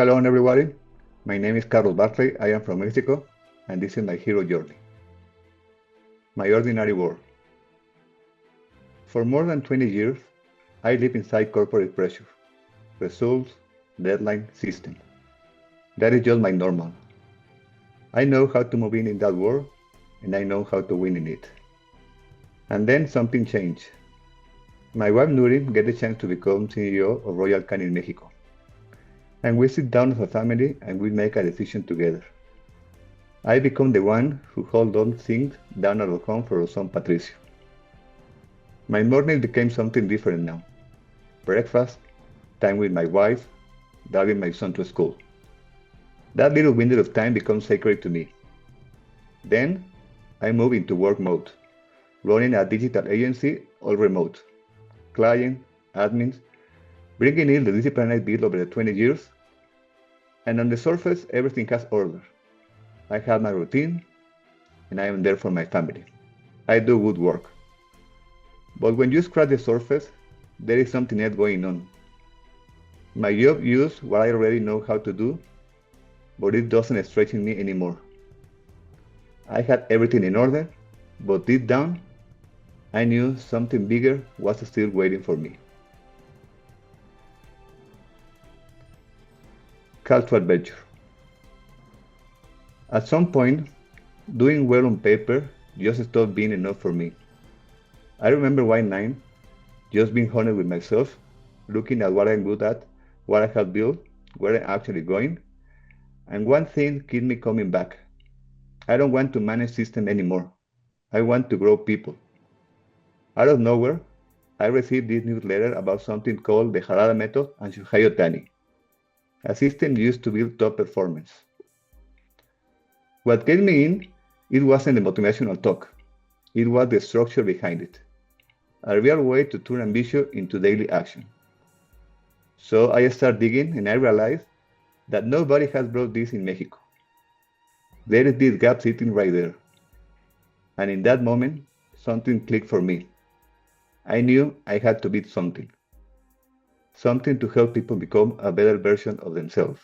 Hello everybody, my name is Carlos Barclay, I am from Mexico, and this is my hero journey. My ordinary world. For more than 20 years, I live inside corporate pressure, results, deadline, system. That is just my normal. I know how to move in that world, and I know how to win in it. And then something changed. My wife Nurin get the chance to become CEO of Royal Canin Mexico. And we sit down as a family and we make a decision together. I become the one who holds all things down at home for our son Patricio. My morning became something different now. Breakfast, time with my wife, driving my son to school. That little window of time becomes sacred to me. Then I move into work mode, running a digital agency all remote. Client, admins, bringing in the discipline I built over the 20 years, and on the surface, everything has order. I have my routine, and I am there for my family. I do good work. But when you scratch the surface, there is something else going on. My job uses what I already know how to do, but it doesn't stretch me anymore. I had everything in order, but deep down, I knew something bigger was still waiting for me. Call to adventure. At some point, doing well on paper just stopped being enough for me. I remember one night, just being honest with myself, looking at what I'm good at, what I have built, where I'm actually going, and one thing kept me coming back. I don't want to manage systems anymore. I want to grow people. Out of nowhere, I received this newsletter about something called the Harada Method and Shuhei Otani, a system used to build top performance. What kept me in, it wasn't the motivational talk. It was the structure behind it. A real way to turn ambition into daily action. So I started digging and I realized that nobody has brought this in Mexico. There is this gap sitting right there. And in that moment, something clicked for me. I knew I had to build something. Something to help people become a better version of themselves.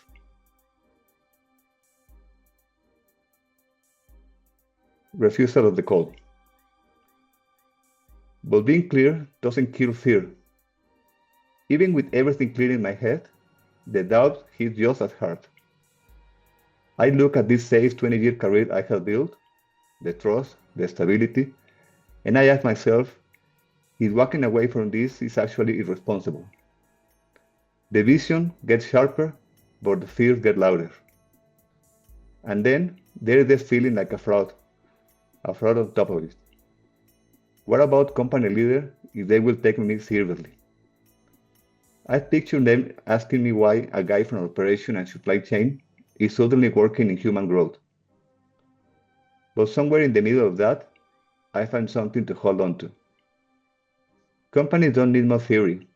Refusal of the call. But being clear doesn't kill fear. Even with everything clear in my head, the doubt hits just as hard. I look at this safe 20-year career I have built, the trust, the stability, and I ask myself if walking away from this is actually irresponsible. The vision gets sharper, but the fears get louder. And then there is this feeling like a fraud on top of it. What about company leader if they will take me seriously? I picture them asking me why a guy from operation and supply chain is suddenly working in human growth. But somewhere in the middle of that, I find something to hold on to. Companies don't need more theory.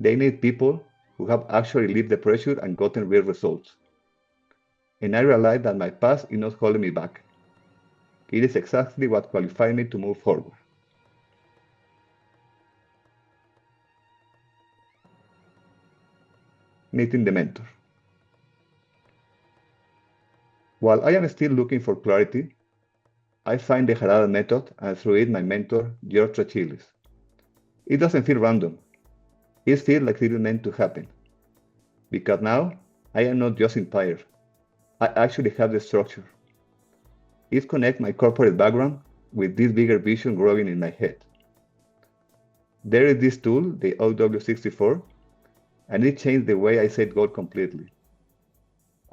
They need people who have actually lived the pressure and gotten real results. And I realized that my past is not holding me back. It is exactly what qualified me to move forward. Meeting the mentor. While I am still looking for clarity, I find the Harada Method and through it my mentor, George Achilles. It doesn't feel random. It feels like it is meant to happen. Because now, I am not just inspired. I actually have the structure. It connects my corporate background with this bigger vision growing in my head. There is this tool, the OW64, and it changed the way I set goals completely.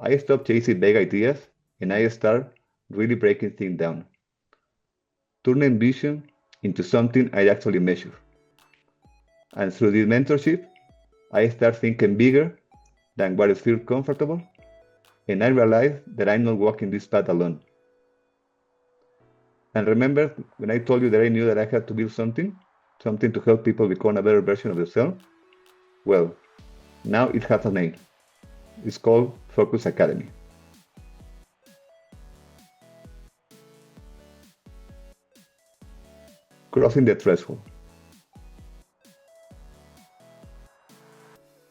I stopped chasing vague ideas and I start really breaking things down. Turning vision into something I actually measure. And through this mentorship, I start thinking bigger than what feels comfortable, and I realize that I'm not walking this path alone. And remember when I told you that I knew that I had to build something to help people become a better version of themselves? Well, now it has a name. It's called Focus Academy. Crossing the threshold.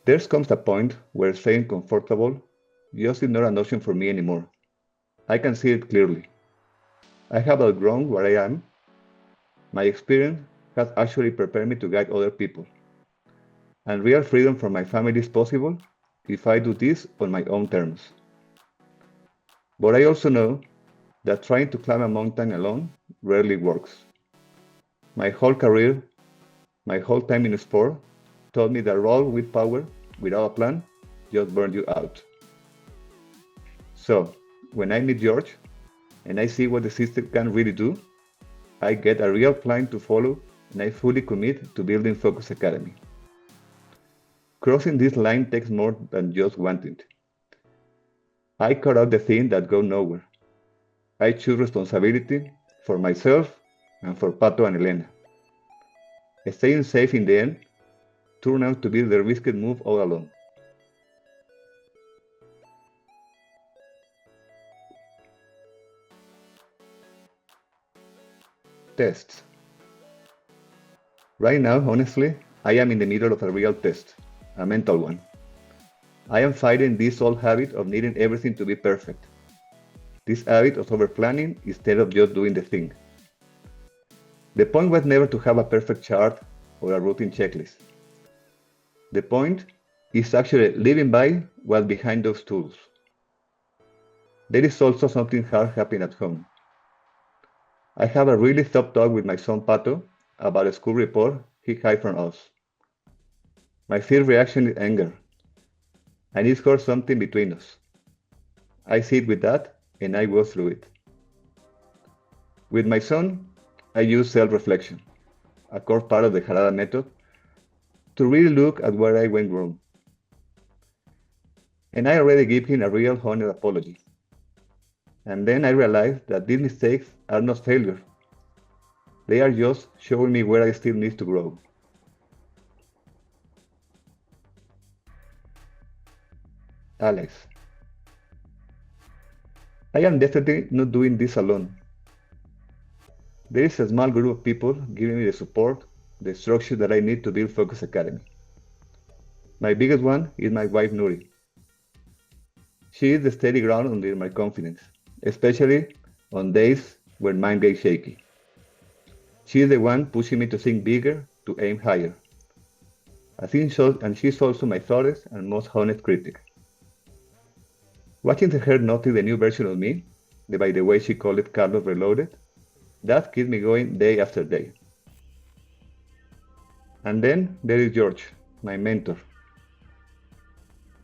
There comes a point where staying comfortable just is not an option for me anymore. I can see it clearly. I have outgrown where I am. My experience has actually prepared me to guide other people. And real freedom for my family is possible if I do this on my own terms. But I also know that trying to climb a mountain alone rarely works. My whole career, my whole time in sport, taught me that raw willpower without a plan just burns you out. So, when I meet George and I see what the system can really do, I get a real plan to follow and I fully commit to building Focus Academy. Crossing this line takes more than just wanting. I cut out the things that go nowhere. I choose responsibility for myself and for Pato and Elena. Staying safe in the end turned out to be the riskiest move all along. Tests. Right now, honestly, I am in the middle of a real test, a mental one. I am fighting this old habit of needing everything to be perfect. This habit of over-planning instead of just doing the thing. The point was never to have a perfect chart or a routine checklist. The point is actually living by what's behind those tools. There is also something hard happening at home. I have a really tough talk with my son Pato about a school report he hid from us. My first reaction is anger. I need to something between us. I sit with that and I go through it. With my son, I use self-reflection, a core part of the Harada Method, to really look at where I went wrong. And I already gave him a real honest apology. And then I realized that these mistakes are not failure. They are just showing me where I still need to grow. Alex. I am definitely not doing this alone. There is a small group of people giving me the support, the structure that I need to build Focus Academy. My biggest one is my wife Nuri. She is the steady ground under my confidence, especially on days when mine gets shaky. She is the one pushing me to think bigger, to aim higher. I think so, and she's also my thoroughest and most honest critic. Watching her notice the new version of me, by the way she called it Carlos Reloaded, that keeps me going day after day. And then there is George, my mentor.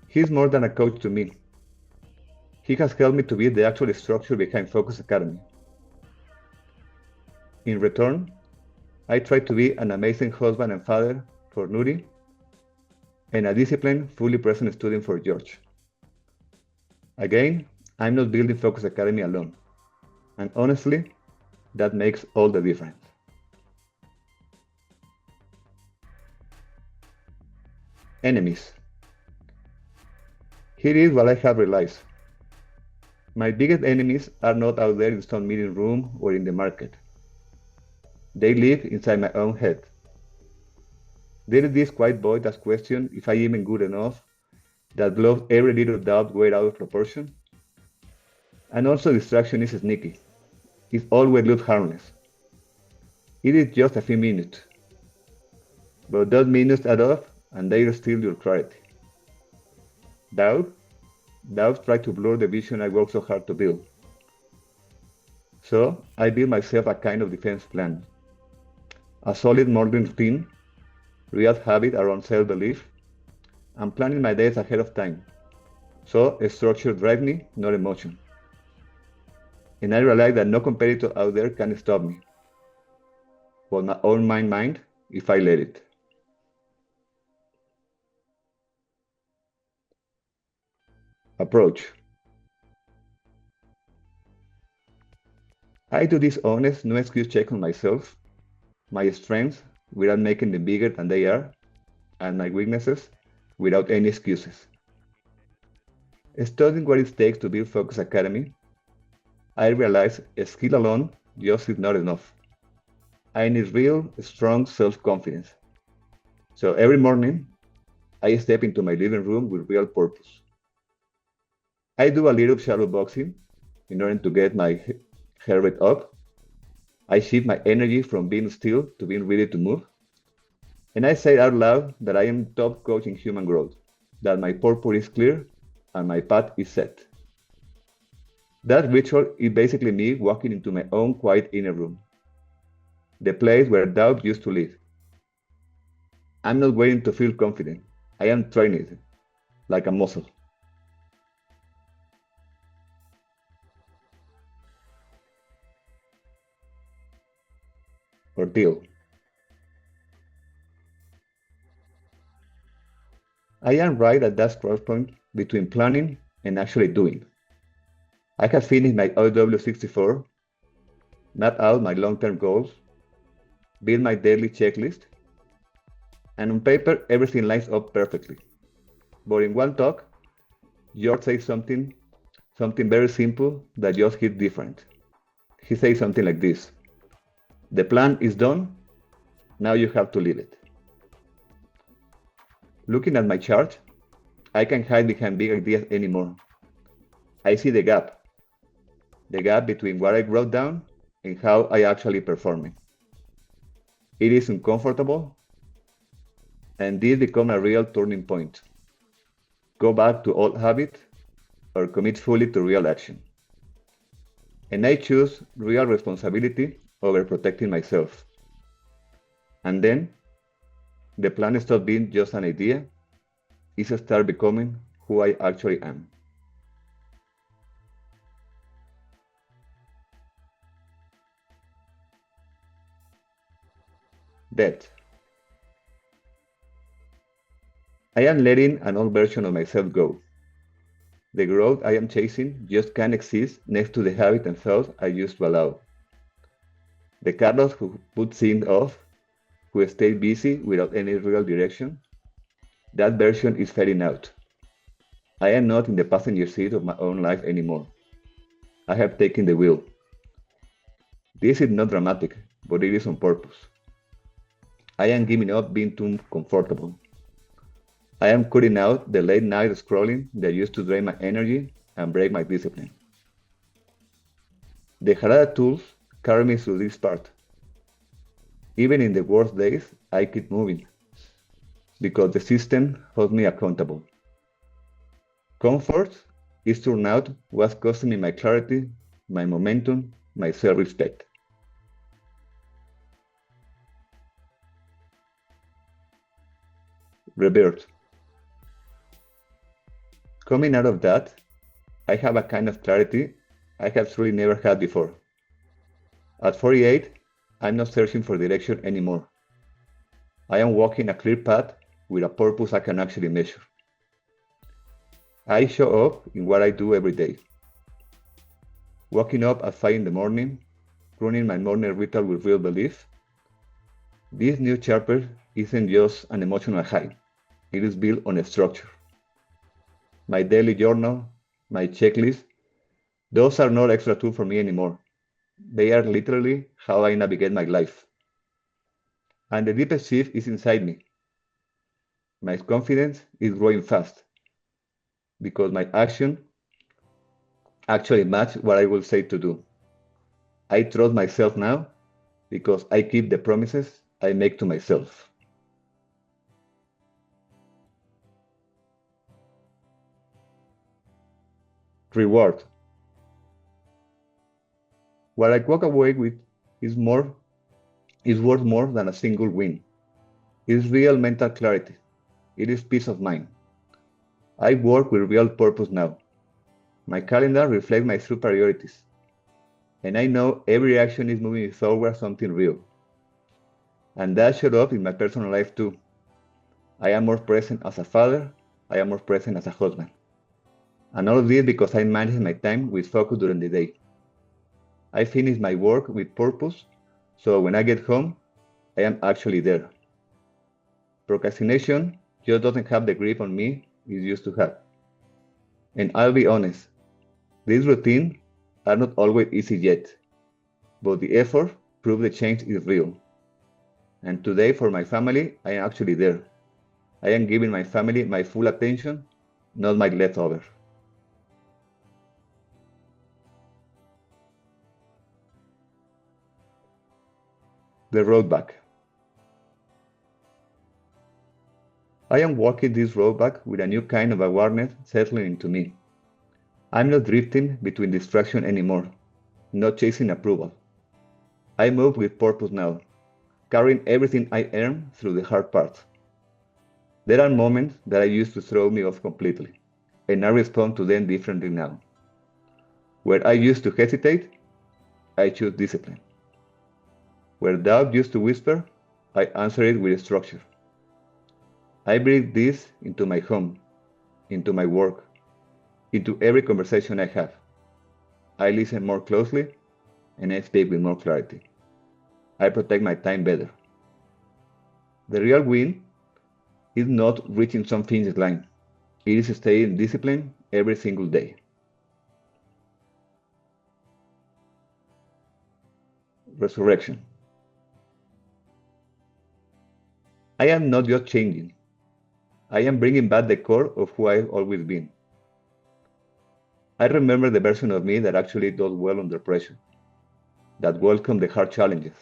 He's more than a coach to me. He has helped me to build the actual structure behind Focus Academy. In return, I try to be an amazing husband and father for Nuri and a disciplined, fully present student for George. Again, I'm not building Focus Academy alone. And honestly, that makes all the difference. Enemies. Here is what I have realized. My biggest enemies are not out there in some meeting room or in the market. They live inside my own head. There is this quiet voice that questions if I'm even good enough, that blows every little doubt way out of proportion. And also distraction is sneaky. It always looks harmless. It is just a few minutes. But those minutes add up and they steal your clarity. Doubts try to blur the vision I work so hard to build. So I build myself a kind of defense plan. A solid morning routine, real habit around self-belief, and planning my days ahead of time. So structure drives me, not emotion. And I realize that no competitor out there can stop me. But my own mind if I let it. Approach. I do this honest, no excuse check on myself, my strengths without making them bigger than they are, and my weaknesses without any excuses. Studying what it takes to build Focus Academy, I realized skill alone just is not enough. I need real, strong self-confidence. So every morning, I step into my living room with real purpose. I do a little shadow boxing in order to get my heart rate up. I shift my energy from being still to being ready to move. And I say out loud that I am top coach in human growth, that my purpose is clear and my path is set. That ritual is basically me walking into my own quiet inner room, the place where doubt used to live. I'm not waiting to feel confident. I am training it like a muscle. Ordeal. I am right at that crosspoint between planning and actually doing. I have finished my OW64, mapped out my long-term goals, built my daily checklist, and on paper everything lines up perfectly. But in one talk, George says something very simple that just hit different. He says something like this: the plan is done, now you have to live it. Looking at my chart, I can't hide behind big ideas anymore. I see the gap between what I wrote down and how I actually perform it. It is uncomfortable, and this becomes a real turning point. Go back to old habit or commit fully to real action. And I choose real responsibility over protecting myself. And then the plan stops being just an idea, it starts becoming who I actually am. That I am letting an old version of myself go. The growth I am chasing just can't exist next to the habit and thoughts I used to allow. The Carlos who put things off, who stayed busy without any real direction, that version is fading out. I am not in the passenger seat of my own life anymore. I have taken the wheel. This is not dramatic, but it is on purpose. I am giving up being too comfortable. I am cutting out the late night scrolling that used to drain my energy and break my discipline. The Harada tools carry me through this part. Even in the worst days, I keep moving because the system holds me accountable. Comfort is turned out what's costing me my clarity, my momentum, my self-respect. Rebirth. Coming out of that, I have a kind of clarity I have truly never had before. At 48, I'm not searching for direction anymore. I am walking a clear path with a purpose I can actually measure. I show up in what I do every day. Waking up at 5 in the morning, running my morning ritual with real belief. This new chapter isn't just an emotional high, it is built on a structure. My daily journal, my checklist, those are not extra tools for me anymore. They are literally how I navigate my life. And the deepest shift is inside me. My confidence is growing fast because my action actually match what I will say to do. I trust myself now because I keep the promises I make to myself. Reward. What I walk away with is worth more than a single win. It is real mental clarity. It is peace of mind. I work with real purpose now. My calendar reflects my true priorities. And I know every action is moving me toward something real. And that showed up in my personal life too. I am more present as a father. I am more present as a husband. And all of this because I manage my time with focus during the day. I finish my work with purpose, so when I get home, I am actually there. Procrastination just doesn't have the grip on me it used to have. And I'll be honest, these routines are not always easy yet, but the effort proves the change is real. And today for my family, I am actually there. I am giving my family my full attention, not my leftovers. The road back. I am walking this road back with a new kind of awareness settling into me. I'm not drifting between distraction anymore, not chasing approval. I move with purpose now, carrying everything I earn through the hard parts. There are moments that I used to throw me off completely, and I respond to them differently now. Where I used to hesitate, I choose discipline. Where doubt used to whisper, I answer it with structure. I bring this into my home, into my work, into every conversation I have. I listen more closely, and I speak with more clarity. I protect my time better. The real win is not reaching some finish line. It is staying disciplined every single day. Resurrection. I am not just changing. I am bringing back the core of who I've always been. I remember the version of me that actually does well under pressure, that welcomes the hard challenges.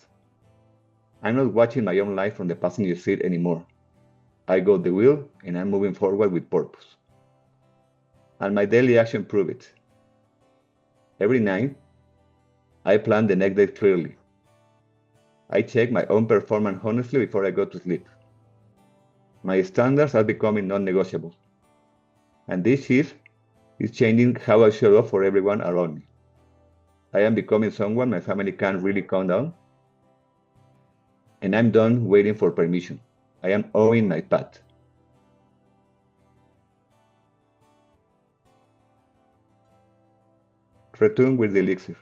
I'm not watching my own life from the passenger seat anymore. I got the wheel and I'm moving forward with purpose. And my daily action proves it. Every night, I plan the next day clearly. I check my own performance honestly before I go to sleep. My standards are becoming non-negotiable. And this shift is changing how I show up for everyone around me. I am becoming someone my family can't really count on. And I'm done waiting for permission. I am owning my path. Return with the Elixir.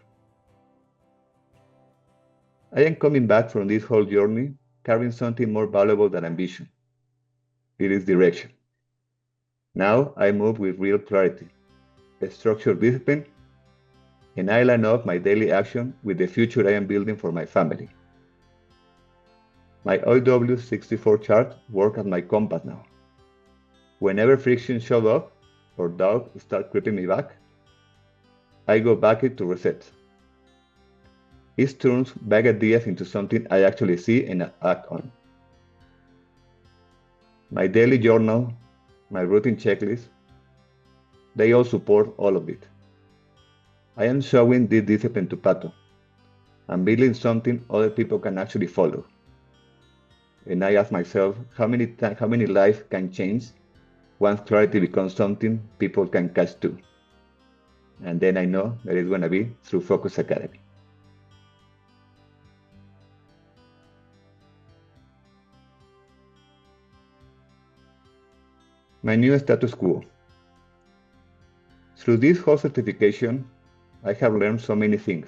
I am coming back from this whole journey carrying something more valuable than ambition. It is direction. Now I move with real clarity, a structured discipline, and I line up my daily action with the future I am building for my family. My OW64 chart works as my compass now. Whenever friction shows up or doubt starts creeping me back, I go back it to reset. It turns vague ideas into something I actually see and act on. My daily journal, my routine checklist, they all support all of it. I am showing this discipline to Pato. I'm building something other people can actually follow. And I ask myself how many lives can change once clarity becomes something people can catch too. And then I know that it's going to be through Focus Academy. My new status quo. Through this whole certification, I have learned so many things.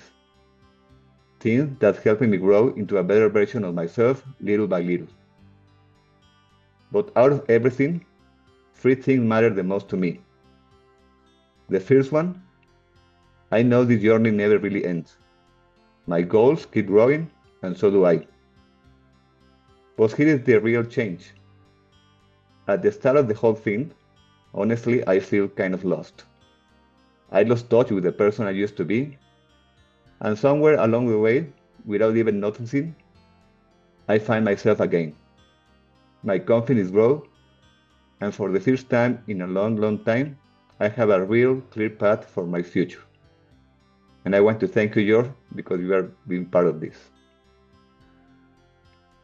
Things that help me grow into a better version of myself little by little. But out of everything, 3 things matter the most to me. The first one, I know this journey never really ends. My goals keep growing, and so do I. But here is the real change. At the start of the whole thing, honestly, I feel kind of lost. I lost touch with the person I used to be, and somewhere along the way, without even noticing, I find myself again. My confidence grows, and for the first time in a long time, I have a real clear path for my future. And I want to thank you, George, because you are being part of this.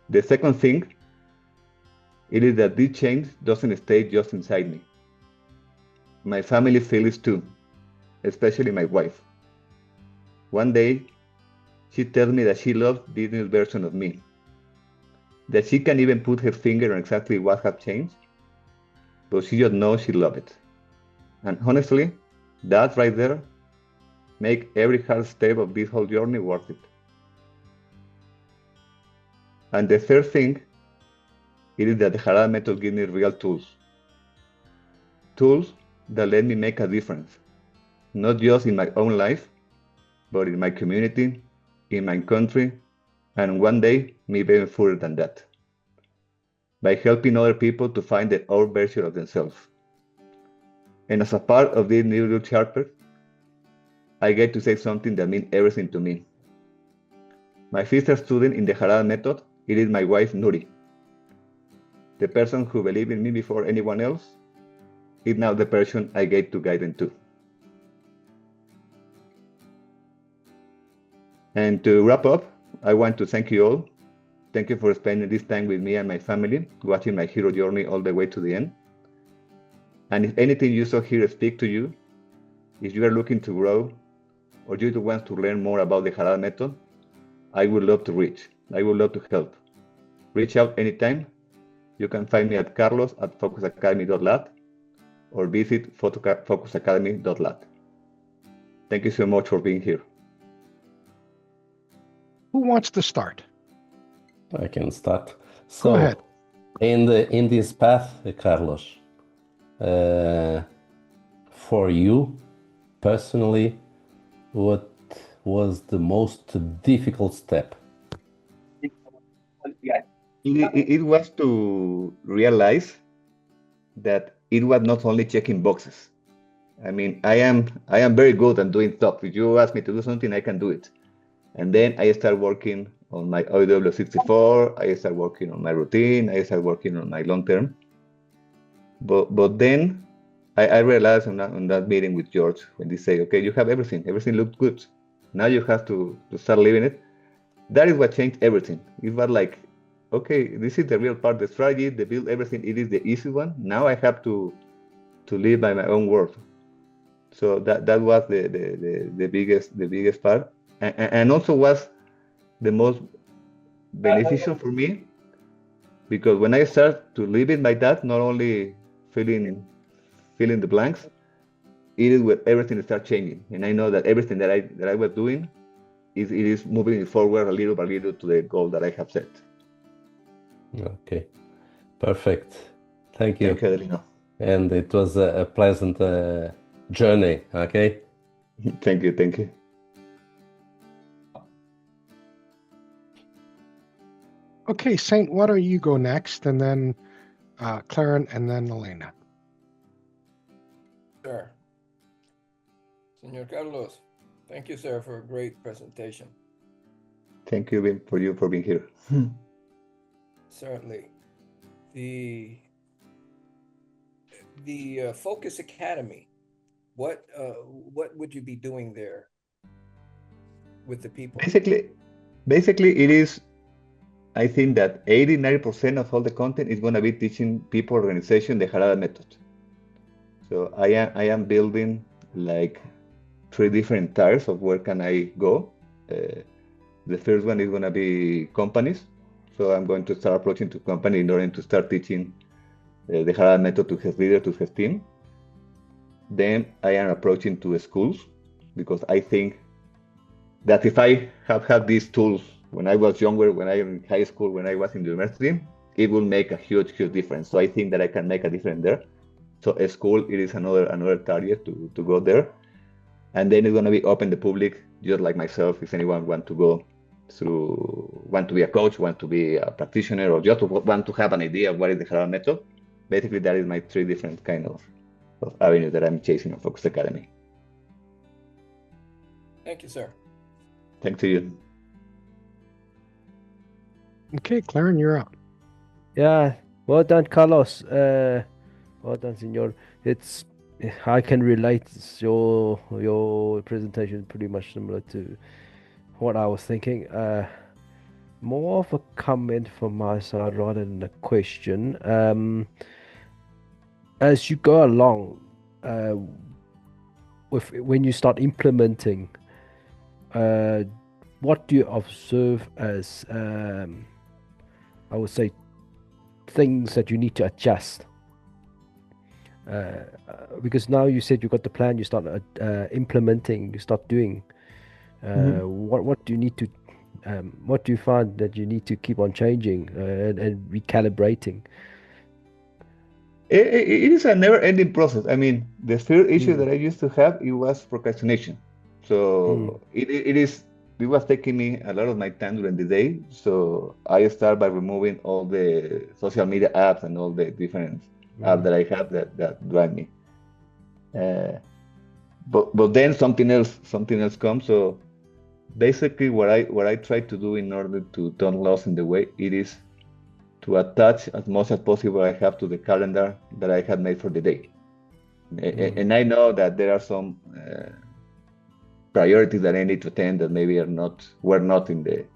The second thing, it is that this change doesn't stay just inside me. My family feels it too, especially my wife. One day, she tells me that she loves this new version of me, that she can't even put her finger on exactly what has changed, but she just knows she loves it. And honestly, that right there makes every hard step of this whole journey worth it. And the third thing, it is that the Harada Method gives me real tools. Tools that let me make a difference, not just in my own life, but in my community, in my country, and one day, maybe even further than that. by helping other people to find the old version of themselves. And as a part of this new chapter, I get to say something that means everything to me. My sister student in the Harada Method, it is my wife Nuri. The person who believed in me before anyone else is now the person I get to guide them to. And to wrap up, I want to thank you all. Thank you for spending this time with me and my family, watching my hero journey all the way to the end. And if anything you saw here speak to you, if you are looking to grow, or you want to learn more about the Harada Method, I would love to reach. I would love to help. Reach out anytime. You can find me at carlos@focusacademy.lat or visit focusacademy.lat. Thank you so much for being here. Who wants to start? I can start. Go ahead. In this path, Carlos, for you personally, what was the most difficult step? It was to realize that it was not only checking boxes. I mean, I am very good at doing stuff. If you ask me to do something, I can do it. And then I start working on my OW64. I start working on my routine. I start working on my long term. But then I realized on that meeting with George, when they say, okay, you have everything. Everything looked good. Now you have to start living it. That is what changed everything. It was like, okay, this is the real part, the strategy, the build, everything. It is the easy one. Now I have to live by my own word. So that was the biggest part, and also was the most beneficial for me, because when I start to live it like that, not only filling the blanks, it is where everything starts changing, and I know that everything that I was doing is moving forward a little by little to the goal that I have set. Okay, perfect. Thank you. Thank you, Adelino. And it was a pleasant journey, okay? Thank you. Okay, Saint, why don't you go next, and then Claren, and then Elena. Sure. Senor Carlos, thank you, sir, for a great presentation. Thank you for being here. Certainly. The Focus Academy, what would you be doing there with the people? Basically it is, I think that 80-90% of all the content is going to be teaching people, organization, the Harada Method. So I am building like 3 different tiers of where can I go. The first one is going to be companies. So I'm going to start approaching to company in order to start teaching the Harada Method to his leader, to his team. Then I am approaching to schools, because I think that if I have had these tools when I was younger, when I was in high school, when I was in the university, it will make a huge difference. So I think that I can make a difference there. So a school, it is another target to go there. And then it's going to be open to the public, just like myself, if anyone want to go through, want to be a coach, want to be a practitioner, or just want to have an idea of what is the Harada Method. Basically, that is my 3 different kind of avenues that I'm chasing on Focus Academy. Thank you, sir. Thanks to you. Okay, Claren, you're up. Yeah, well done, Carlos. Well done, Senor. I can relate. Your presentation is pretty much similar to what I was thinking. More of a comment from my side rather than a question. As you go along, when you start implementing, what do you observe as, I would say, things that you need to adjust? Because now you said you got the plan, you start implementing, you start doing. What do you need to? What do you find that you need to keep on changing and recalibrating? It is a never-ending process. I mean, the first issue that I used to have, it was procrastination. So it is it was taking me a lot of my time during the day. So I start by removing all the social media apps and all the different apps that I have that drive me. Uh, but then something else comes. So basically, what I try to do in order to don't lose in the way, it is to attach as much as possible I have to the calendar that I had made for the day. And I know that there are some priorities that I need to attend that maybe were not in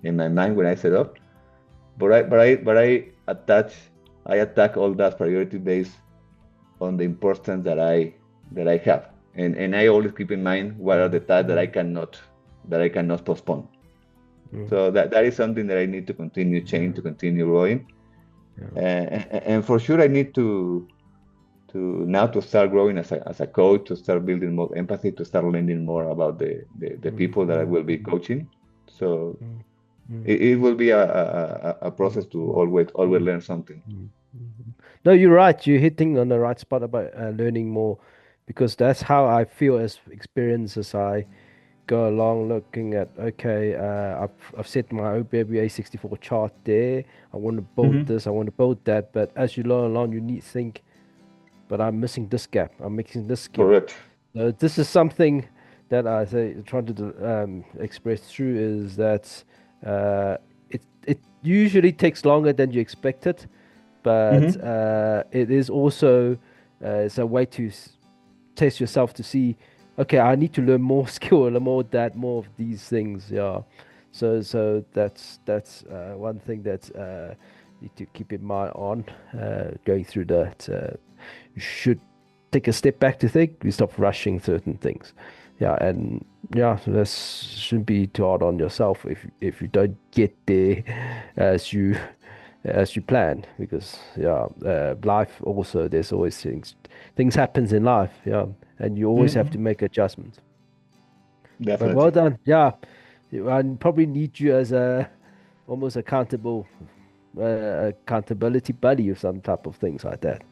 my mind when I set up. But I attack all that priority based on the importance that I have. And I always keep in mind what are the tasks that I cannot postpone. So that is something that I need to continue changing, to continue growing. And for sure I need to now to start growing as a coach, to start building more empathy, to start learning more about the people that I will be coaching. So it will be a process to always learn something. No, you're right. You're hitting on the right spot about learning more, because that's how I feel as experience as I go along, looking at, okay, I've set my OBWA 64 chart there. I want to build this, I want to build that. But as you learn along, you need to think, but I'm missing this gap. I'm missing this skill. Correct. This is something that I say trying to express through is that it usually takes longer than you expected, but it is also it's a way to test yourself to see, okay, I need to learn more skill, learn more of these things. Yeah, so that's one thing that you need to keep in mind on going through that. You should take a step back to think. We stop rushing certain things. Yeah, and yeah, so this shouldn't be too hard on yourself if you don't get there as you plan, because life also, there's always things happens in life, and you always have to make adjustments. Definitely. But well done. Yeah, I probably need you as a almost accountability buddy or some type of things like that.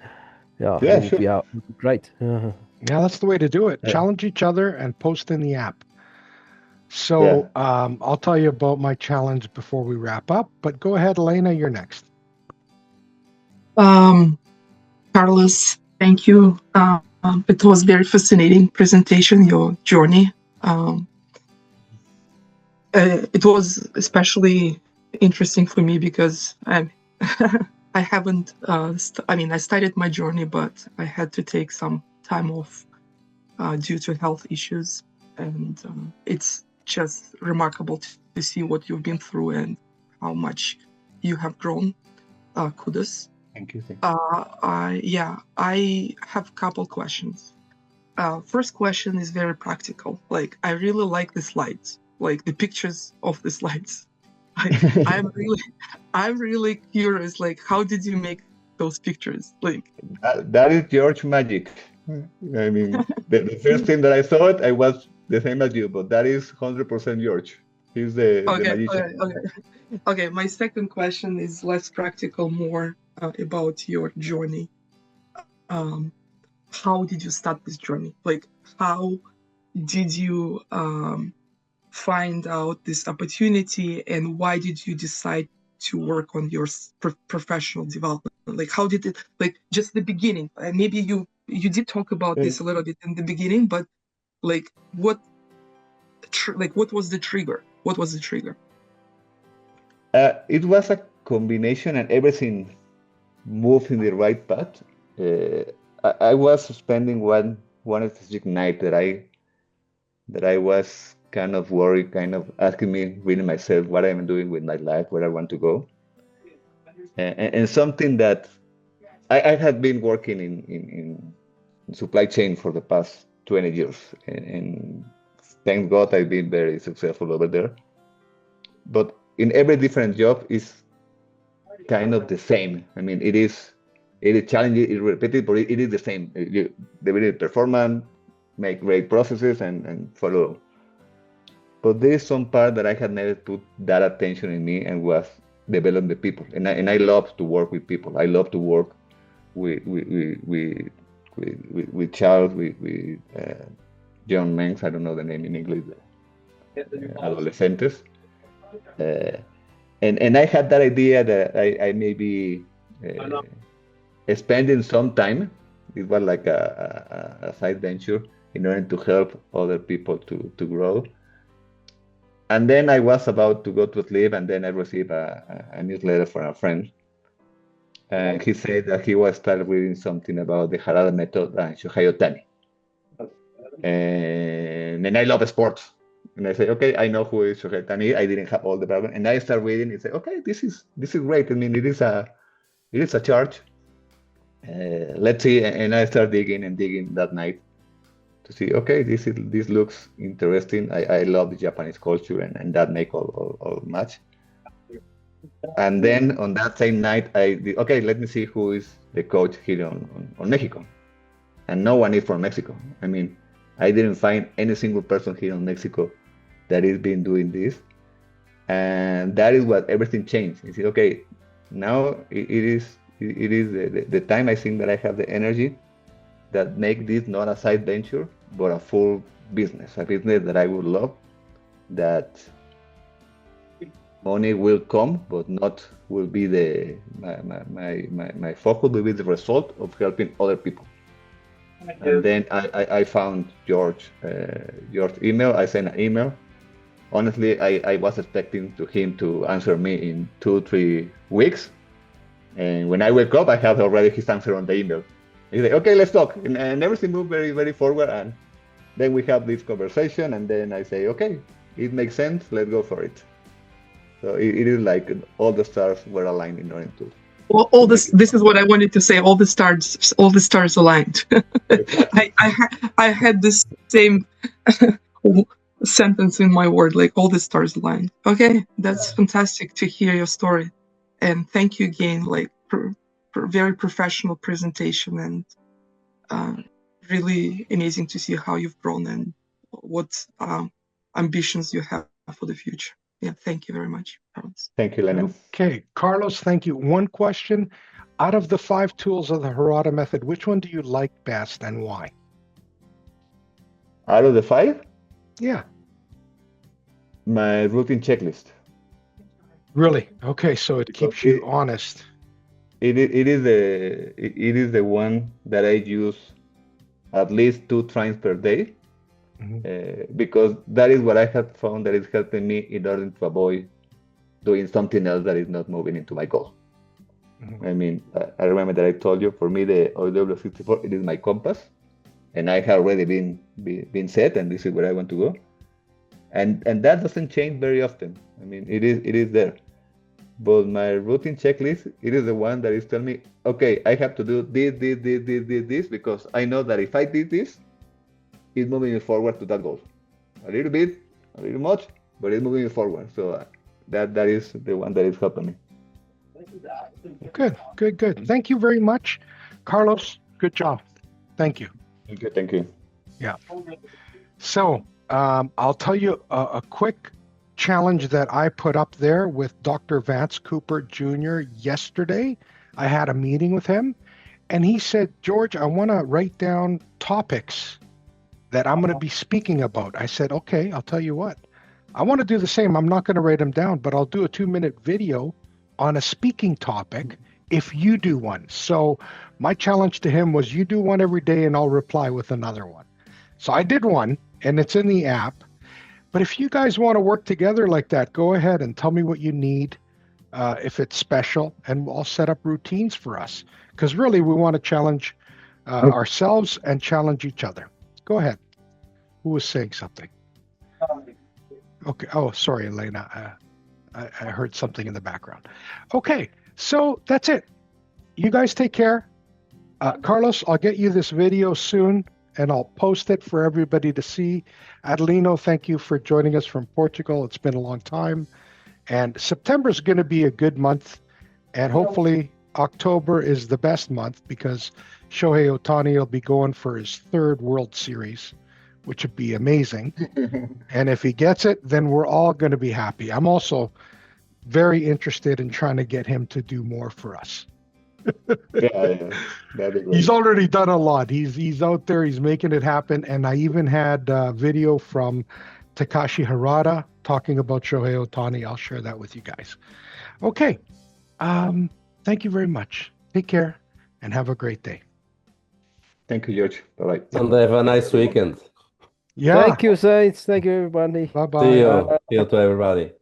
Yeah, Yeah, it would sure. be great. Yeah, that's the way to do it. Yeah. Challenge each other and post in the app. So I'll tell you about my challenge before we wrap up, but go ahead, Elena, you're next. Carlos, thank you. It was very fascinating presentation, your journey. It was especially interesting for me because I haven't, I started my journey, but I had to take some time off due to health issues. And it's just remarkable to see what you've been through and how much you have grown. Kudos. Thank you. I have a couple questions. First question is very practical. Like, I really like the slides, like the pictures of the slides. I'm really curious. Like, how did you make those pictures? Like, that is George magic. I mean, the first thing that I saw it, I was the same as you, but that is 100% George. He's the magician. Okay. My second question is less practical, more about your journey. How did you start this journey? Like, how did you find out this opportunity, and why did you decide to work on your professional development? Like, how did it, like, just the beginning? Maybe you did talk about this a little bit in the beginning, but like, what was the trigger? What was the trigger? It was a combination, and everything moved in the right path. I was spending one specific night that I was kind of worried, kind of asking me, really myself, what I'm doing with my life, where I want to go, and something that I had been working in supply chain for the past 20 years, and thank God I've been very successful over there. But in every different job is kind of the same. I mean, it is challenging, it's repetitive, but it is the same. You develop performance, make great processes, and follow. But there is some part that I had never put that attention in me, and was develop the people. And I love to work with people. I love to work with child, with young men. I don't know the name in English. adolescentes. And I had that idea that I maybe spending some time. It was like a side venture in order to help other people to grow. And then I was about to go to sleep, and then I received a newsletter from a friend. And he said that he was started reading something about the Harada Method and Shohei Ohtani. And I love sports. And I say, okay, I know who is Shohei Ohtani. I didn't have all the background. And I start reading and say, okay, this is great. I mean, it is a charge. Let's see. And I start digging that night to see, okay, this looks interesting. I love the Japanese culture, and that make all match. And then on that same night, I did, okay, let me see who is the coach here on Mexico. And no one is from Mexico. I mean, I didn't find any single person here in Mexico that has been doing this. And that is what everything changed. You see, okay, now it is the time I think that I have the energy that make this not a side venture, but a full business, a business that I would love, that money will come, but not will be my focus will be the result of helping other people. And then I found George's email. I sent an email. Honestly, I was expecting him to answer me in 2-3 weeks. And when I wake up, I have already his answer on the email. He's like, okay, let's talk. And everything moved very, very forward. And then we have this conversation. And then I say, okay, it makes sense. Let's go for it. So it is like all the stars were aligned in order to. Well, all this is what I wanted to say. All the stars aligned. I had this same sentence in my word, like all the stars aligned. Okay, that's fantastic to hear your story, and thank you again, like for very professional presentation, and really amazing to see how you've grown and what ambitions you have for the future. Yeah, thank you very much, Carlos. Thank you, Lennon. Okay, Carlos, thank you. One question. Out of the 5 tools of the Harada Method, which one do you like best and why? Out of the 5? Yeah. My routine checklist. Really? Okay, so it keeps you honest. It is the one that I use at least 2 times per day. Because that is what I have found that is helping me in order to avoid doing something else that is not moving into my goal. I mean, I remember that I told you, for me, the OW64, it is my compass, and I have already been set, and this is where I want to go. And that doesn't change very often. I mean, it is there. But my routine checklist, it is the one that is telling me, okay, I have to do this, because I know that if I did this, it's moving me forward to that goal. A little bit, a little much, but it's moving me forward. So that is the one that is helping me. Good. Thank you very much, Carlos. Good job. Thank you. Thank you. Yeah. So I'll tell you a quick challenge that I put up there with Dr. Vance Cooper Jr. yesterday. I had a meeting with him, and he said, George, I want to write down topics that I'm going to be speaking about. I said, okay, I'll tell you what. I want to do the same. I'm not going to write them down, but I'll do a 2-minute video on a speaking topic if you do one. So my challenge to him was, you do one every day and I'll reply with another one. So I did one, and it's in the app. But if you guys want to work together like that, go ahead and tell me what you need, if it's special, and I'll set up routines for us. Because really, we want to challenge ourselves and challenge each other. Go ahead. Who was saying something? Okay. Oh, sorry, Elena. I heard something in the background. Okay. So that's it. You guys take care. Carlos, I'll get you this video soon, and I'll post it for everybody to see. Adelino, thank you for joining us from Portugal. It's been a long time. And September is going to be a good month. And hopefully October is the best month, because Shohei Ohtani will be going for his 3rd World Series, which would be amazing. And if he gets it, then we're all going to be happy. I'm also very interested in trying to get him to do more for us. Yeah. That'd be great. He's already done a lot. He's out there. He's making it happen. And I even had video from Takashi Harada talking about Shohei Ohtani. I'll share that with you guys. Okay. Thank you very much. Take care and have a great day. Thank you, George. Bye bye. And have a nice weekend. Yeah. Thank you, Saints. Thank you, everybody. Bye See bye. you. See you to everybody.